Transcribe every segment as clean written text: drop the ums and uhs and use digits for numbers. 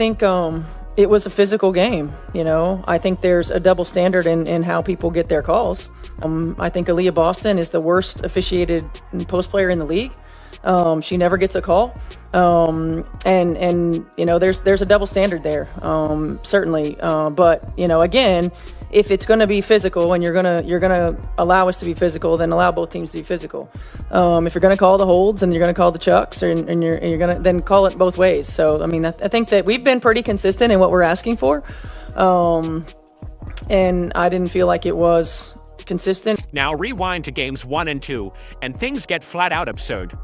think it was a physical game. I think there's a double standard in how people get their calls. I think Aaliyah Boston is the worst officiated post player in the league. She never gets a call. And there's a double standard there, certainly. But again, if it's going to be physical and you're going to allow us to be physical, then allow both teams to be physical. If you're going to call the holds and you're going to call the chucks and you're going to then call it both ways. So, I think that we've been pretty consistent in what we're asking for. And I didn't feel like it was consistent. Now rewind to games 1 and 2, and things get flat out absurd.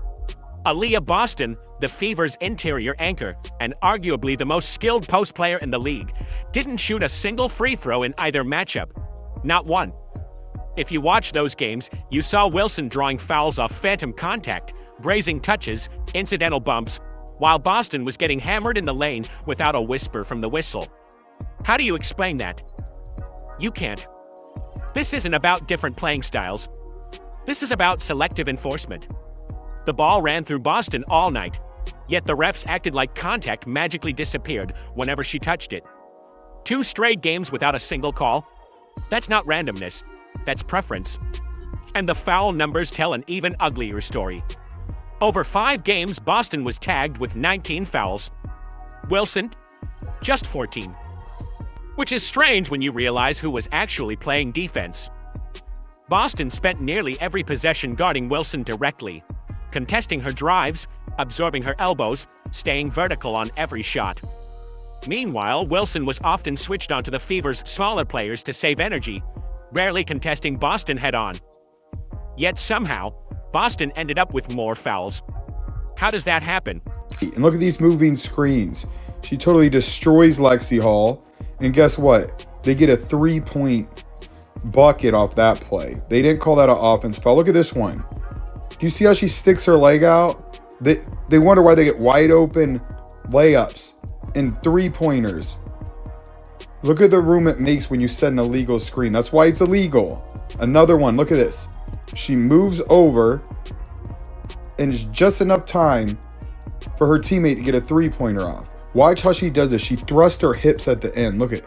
Aaliyah Boston, the Fever's interior anchor, and arguably the most skilled post player in the league, didn't shoot a single free throw in either matchup. Not one. If you watch those games, you saw Wilson drawing fouls off phantom contact, grazing touches, incidental bumps, while Boston was getting hammered in the lane without a whisper from the whistle. How do you explain that? You can't. This isn't about different playing styles. This is about selective enforcement. The ball ran through Boston all night, yet the refs acted like contact magically disappeared whenever she touched it. 2 straight games without a single call? That's not randomness, that's preference. And the foul numbers tell an even uglier story. Over 5 games, Boston was tagged with 19 fouls. Wilson, just 14. Which is strange when you realize who was actually playing defense. Boston spent nearly every possession guarding Wilson directly, contesting her drives, absorbing her elbows, staying vertical on every shot. Meanwhile, Wilson was often switched onto the Fever's smaller players to save energy, rarely contesting Boston head-on. Yet somehow, Boston ended up with more fouls. How does that happen? And look at these moving screens. She totally destroys Lexie Hall. And guess what? They get a 3-point bucket off that play. They didn't call that an offense foul. Look at this one. Do you see how she sticks her leg out? They wonder why they get wide open layups and 3-pointers. Look at the room it makes when you set an illegal screen. That's why it's illegal. Another one, look at this. She moves over and it's just enough time for her teammate to get a 3-pointer off. Watch how she does this. She thrusts her hips at the end. Look at